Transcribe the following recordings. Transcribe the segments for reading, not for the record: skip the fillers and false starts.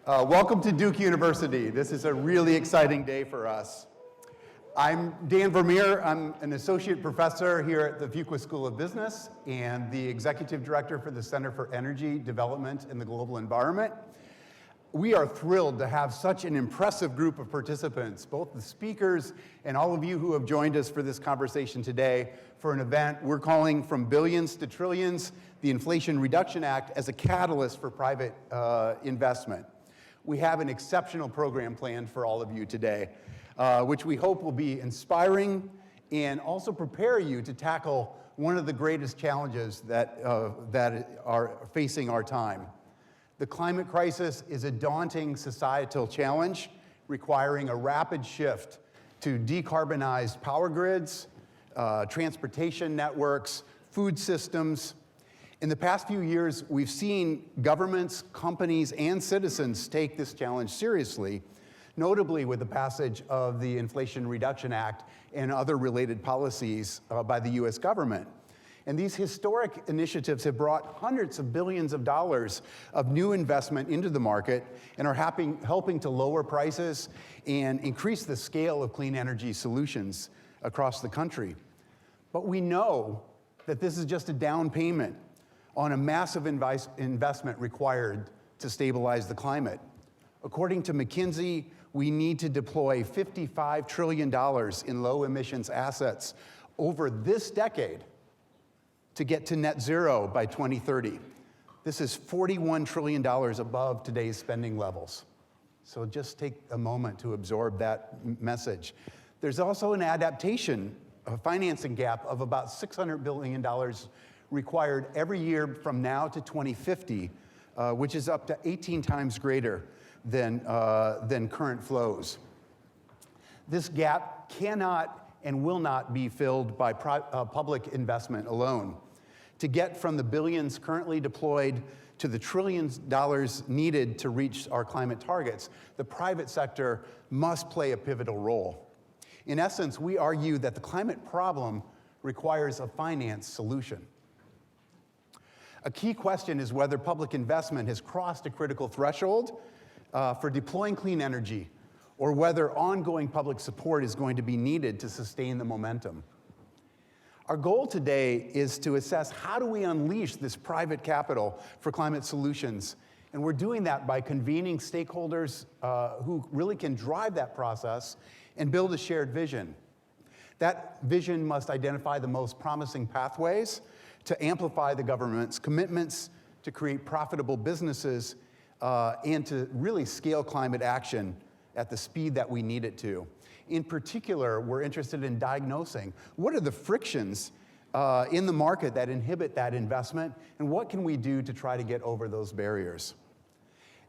Welcome to Duke University. This is a really exciting day for us. I'm Dan Vermeer. I'm an associate professor here at the Fuqua School of Business and the executive director for the Center for Energy Development and the Global Environment. We are thrilled to have such an impressive group of participants, both the speakers and all of you who have joined us for this conversation today for an event we're calling From Billions to Trillions, the Inflation Reduction Act as a catalyst for private investment. We have an exceptional program planned for all of you today, which we hope will be inspiring and also prepare you to tackle one of the greatest challenges that are facing our time. The climate crisis is a daunting societal challenge requiring a rapid shift to decarbonized power grids, transportation networks, food systems. In the past few years, we've seen governments, companies, and citizens take this challenge seriously, notably with the passage of the Inflation Reduction Act and other related policies by the US government. And these historic initiatives have brought hundreds of billions of dollars of new investment into the market and are helping to lower prices and increase the scale of clean energy solutions across the country. But we know that this is just a down payment on a massive investment required to stabilize the climate. According to McKinsey, we need to deploy $55 trillion in low emissions assets over this decade to get to net zero by 2030. This is $41 trillion above today's spending levels. So just take a moment to absorb that message. There's also an adaptation, a financing gap of about $600 billion required every year from now to 2050, which is up to 18 times greater than current flows. This gap cannot and will not be filled by public investment alone. To get from the billions currently deployed to the trillions of dollars needed to reach our climate targets, the private sector must play a pivotal role. In essence, we argue that the climate problem requires a finance solution. A key question is whether public investment has crossed a critical threshold for deploying clean energy, or whether ongoing public support is going to be needed to sustain the momentum. Our goal today is to assess how do we unleash this private capital for climate solutions, and we're doing that by convening stakeholders who really can drive that process and build a shared vision. That vision must identify the most promising pathways to amplify the government's commitments to create profitable businesses and to really scale climate action at the speed that we need it to. In particular, we're interested in diagnosing what are the frictions in the market that inhibit that investment, and what can we do to try to get over those barriers.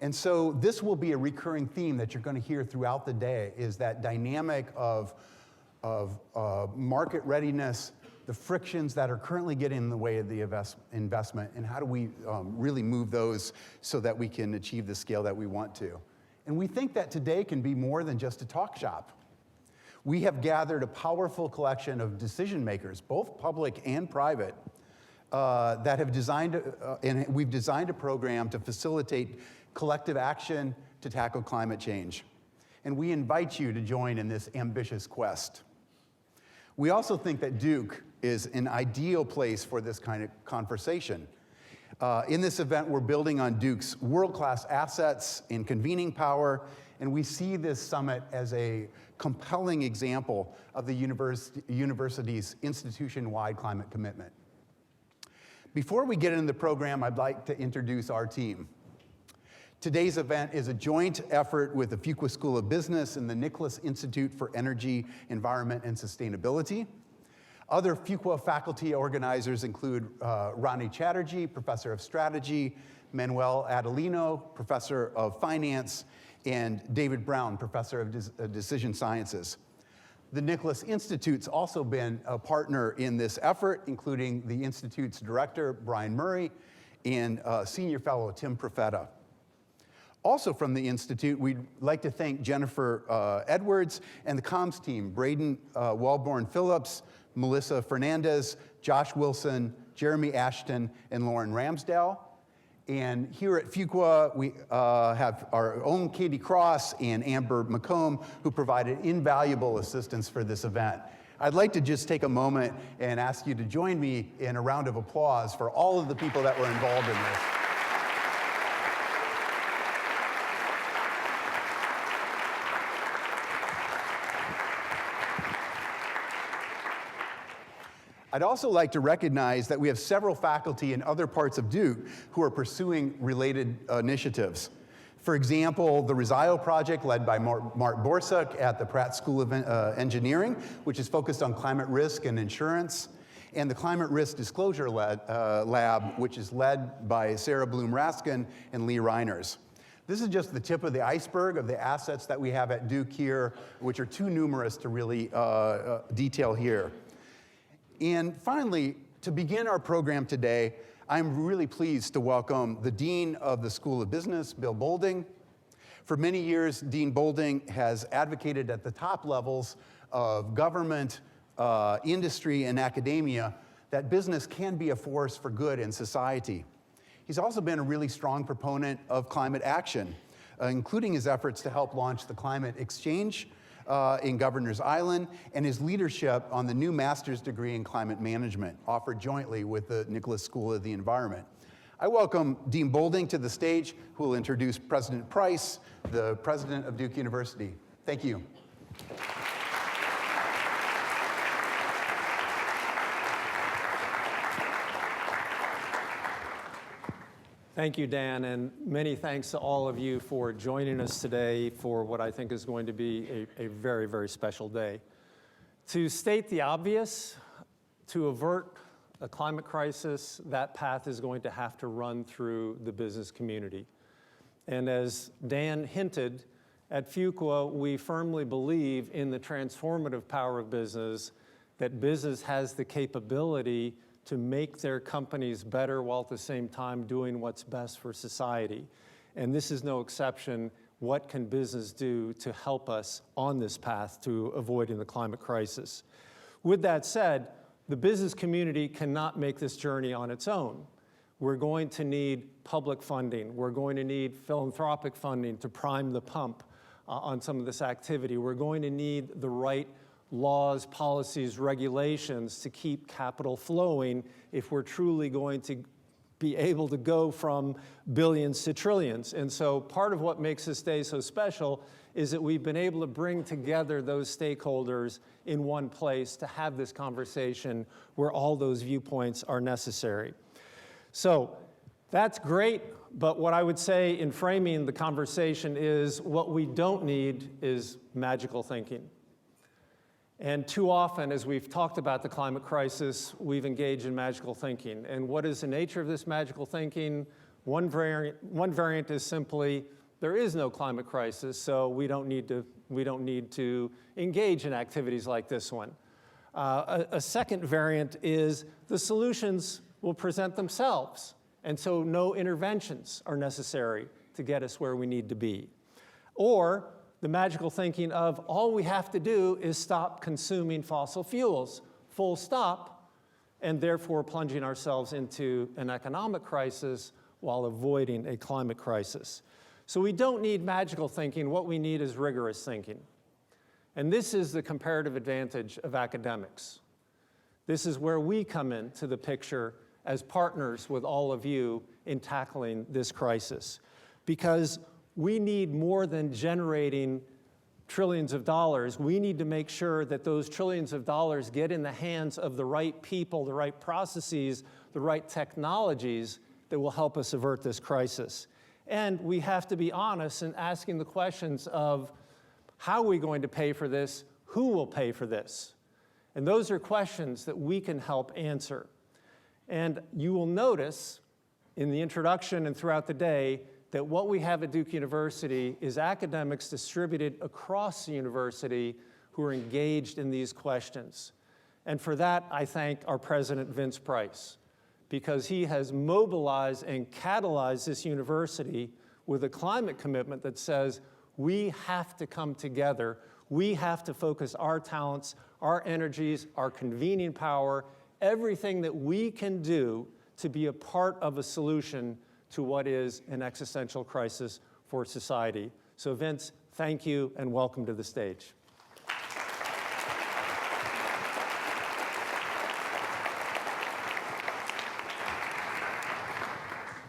And so this will be a recurring theme that you're going to hear throughout the day, is that dynamic of market readiness, the frictions that are currently getting in the way of the investment, and how do we really move those so that we can achieve the scale that we want to. And we think that today can be more than just a talk shop. We have gathered a powerful collection of decision makers, both public and private, that have designed, and we've designed a program to facilitate collective action to tackle climate change. And we invite you to join in this ambitious quest. We also think that Duke is an ideal place for this kind of conversation. In this event, we're building on Duke's world-class assets and convening power, and we see this summit as a compelling example of the university's institution-wide climate commitment. Before we get into the program, I'd like to introduce our team. Today's event is a joint effort with the Fuqua School of Business and the Nicholas Institute for Energy, Environment, and Sustainability. Other Fuqua faculty organizers include Ronnie Chatterjee, Professor of Strategy, Manuel Adelino, Professor of Finance, and David Brown, Professor of Decision Sciences. The Nicholas Institute's also been a partner in this effort, including the Institute's director, Brian Murray, and senior fellow, Tim Profeta. Also from the Institute, we'd like to thank Jennifer Edwards and the comms team, Braden Walborn-Phillips, Melissa Fernandez, Josh Wilson, Jeremy Ashton, and Lauren Ramsdale. And here at Fuqua, we have our own Katie Cross and Amber McComb, who provided invaluable assistance for this event. I'd like to just take a moment and ask you to join me in a round of applause for all of the people that were involved in this. I'd also like to recognize that we have several faculty in other parts of Duke who are pursuing related initiatives. For example, the Rizio project led by Mark Borsuk at the Pratt School of Engineering, which is focused on climate risk and insurance, and the Climate Risk Disclosure Lab, which is led by Sarah Bloom-Raskin and Lee Reiners. This is just the tip of the iceberg of the assets that we have at Duke here, which are too numerous to really detail here. And finally, to begin our program today, I'm really pleased to welcome the Dean of the School of Business, Bill Boulding. For many years, Dean Boulding has advocated at the top levels of government, industry, and academia that business can be a force for good in society. He's also been a really strong proponent of climate action, including his efforts to help launch the Climate Exchange in Governor's Island, and his leadership on the new master's degree in climate management offered jointly with the Nicholas School of the Environment. I welcome Dean Boulding to the stage, who will introduce President Price, the president of Duke University. Thank you. Thank you, Dan, and many thanks to all of you for joining us today for what I think is going to be a very, very special day. To state the obvious, to avert a climate crisis, that path is going to have to run through the business community. And as Dan hinted, at Fuqua, we firmly believe in the transformative power of business, that business has the capability to make their companies better while at the same time doing what's best for society. And this is no exception. What can business do to help us on this path to avoiding the climate crisis? With that said, the business community cannot make this journey on its own. We're going to need public funding. We're going to need philanthropic funding to prime the pump on some of this activity. We're going to need the right laws, policies, regulations to keep capital flowing if we're truly going to be able to go from billions to trillions. And so part of what makes this day so special is that we've been able to bring together those stakeholders in one place to have this conversation where all those viewpoints are necessary. So that's great, but what I would say in framing the conversation is what we don't need is magical thinking. And too often, as we've talked about the climate crisis, we've engaged in magical thinking. And what is the nature of this magical thinking? One variant is simply, there is no climate crisis, so we don't need to engage in activities like this one. A second variant is the solutions will present themselves, and so no interventions are necessary to get us where we need to be. Or the magical thinking of all we have to do is stop consuming fossil fuels, full stop, and therefore plunging ourselves into an economic crisis while avoiding a climate crisis. So we don't need magical thinking. What we need is rigorous thinking. And this is the comparative advantage of academics. This is where we come into the picture as partners with all of you in tackling this crisis. Because we need more than generating trillions of dollars. We need to make sure that those trillions of dollars get in the hands of the right people, the right processes, the right technologies that will help us avert this crisis. And we have to be honest in asking the questions of how are we going to pay for this? Who will pay for this? And those are questions that we can help answer. And you will notice in the introduction and throughout the day that what we have at Duke University is academics distributed across the university who are engaged in these questions. And for that, I thank our president, Vince Price, because he has mobilized and catalyzed this university with a climate commitment that says we have to come together, we have to focus our talents, our energies, our convening power, everything that we can do to be a part of a solution to what is an existential crisis for society. So Vince, thank you and welcome to the stage.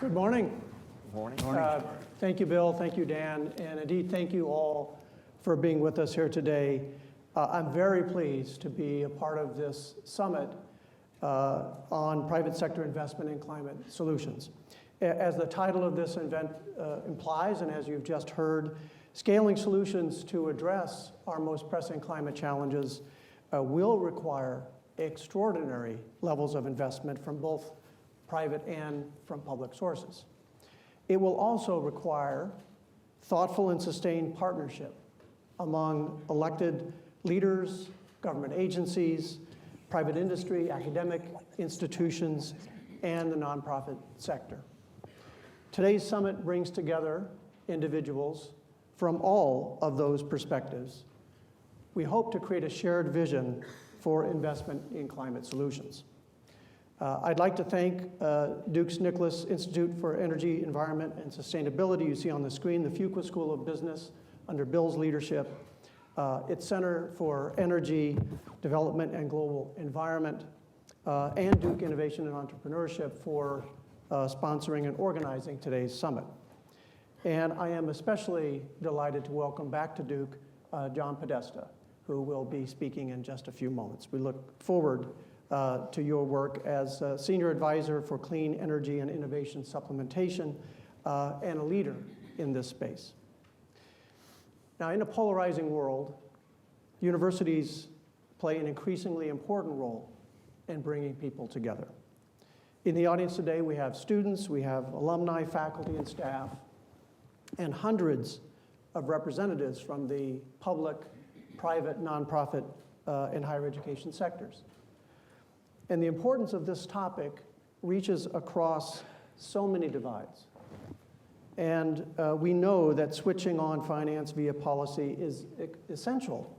Good morning. Morning. Thank you, Bill. Thank you, Dan. And indeed, thank you all for being with us here today. I'm very pleased to be a part of this summit on private sector investment in climate solutions. As the title of this event implies, and as you've just heard, scaling solutions to address our most pressing climate challenges will require extraordinary levels of investment from both private and from public sources. It will also require thoughtful and sustained partnership among elected leaders, government agencies, private industry, academic institutions, and the nonprofit sector. Today's summit brings together individuals from all of those perspectives. We hope to create a shared vision for investment in climate solutions. I'd like to thank Duke's Nicholas Institute for Energy, Environment, and Sustainability. You see on the screen the Fuqua School of Business under Bill's leadership, its Center for Energy Development and Global Environment, and Duke Innovation and Entrepreneurship for sponsoring and organizing today's summit. And I am especially delighted to welcome back to Duke John Podesta, who will be speaking in just a few moments. We look forward to your work as Senior Advisor for Clean Energy and Innovation Supplementation and a leader in this space. Now, in a polarizing world, universities play an increasingly important role in bringing people together. In the audience today, we have students, we have alumni, faculty, and staff, and hundreds of representatives from the public, private, nonprofit, and higher education sectors. And the importance of this topic reaches across so many divides. And we know that switching on finance via policy is essential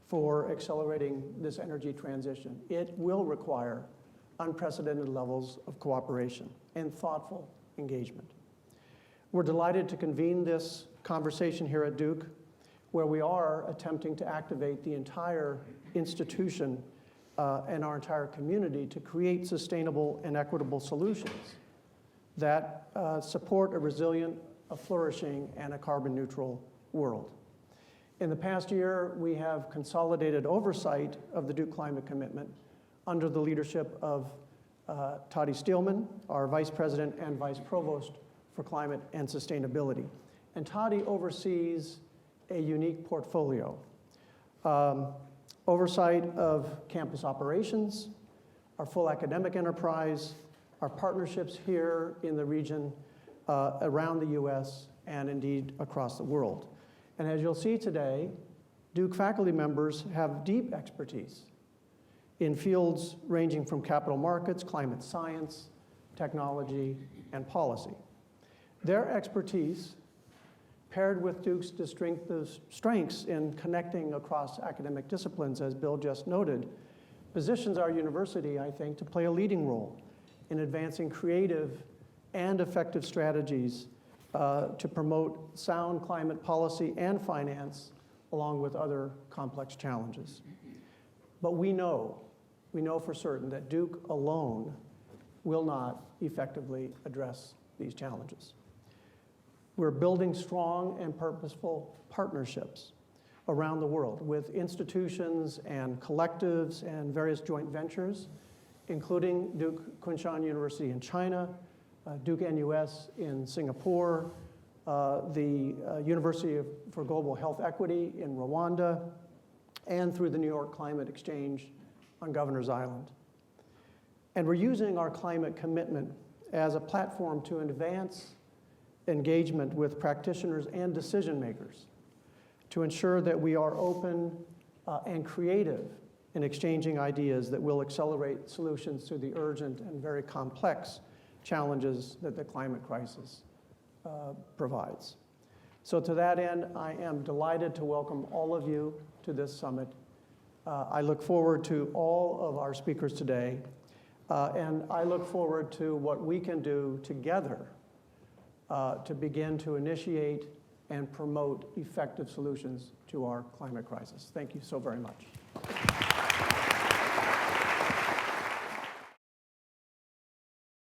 for accelerating this energy transition. It will require unprecedented levels of cooperation and thoughtful engagement. We're delighted to convene this conversation here at Duke, where we are attempting to activate the entire institution and our entire community to create sustainable and equitable solutions that support a resilient, a flourishing, and a carbon-neutral world. In the past year, we have consolidated oversight of the Duke Climate Commitment under the leadership of Toddy Steelman, our Vice President and Vice Provost for Climate and Sustainability. And Toddy oversees a unique portfolio. Oversight of campus operations, our full academic enterprise, our partnerships here in the region, around the US, and indeed across the world. And as you'll see today, Duke faculty members have deep expertise in fields ranging from capital markets, climate science, technology, and policy. Their expertise, paired with Duke's distinctive strengths in connecting across academic disciplines, as Bill just noted, positions our university, I think, to play a leading role in advancing creative and effective strategies to promote sound climate policy and finance, along with other complex challenges. But we know for certain that Duke alone will not effectively address these challenges. We're building strong and purposeful partnerships around the world with institutions and collectives and various joint ventures, including Duke Kunshan University in China, Duke NUS in Singapore, the University for Global Health Equity in Rwanda, and through the New York Climate Exchange on Governor's Island. And we're using our climate commitment as a platform to advance engagement with practitioners and decision makers to ensure that we are open and creative in exchanging ideas that will accelerate solutions to the urgent and very complex challenges that the climate crisis provides. So to that end, I am delighted to welcome all of you to this summit. I look forward to all of our speakers today, and I look forward to what we can do together to begin to initiate and promote effective solutions to our climate crisis. Thank you so very much.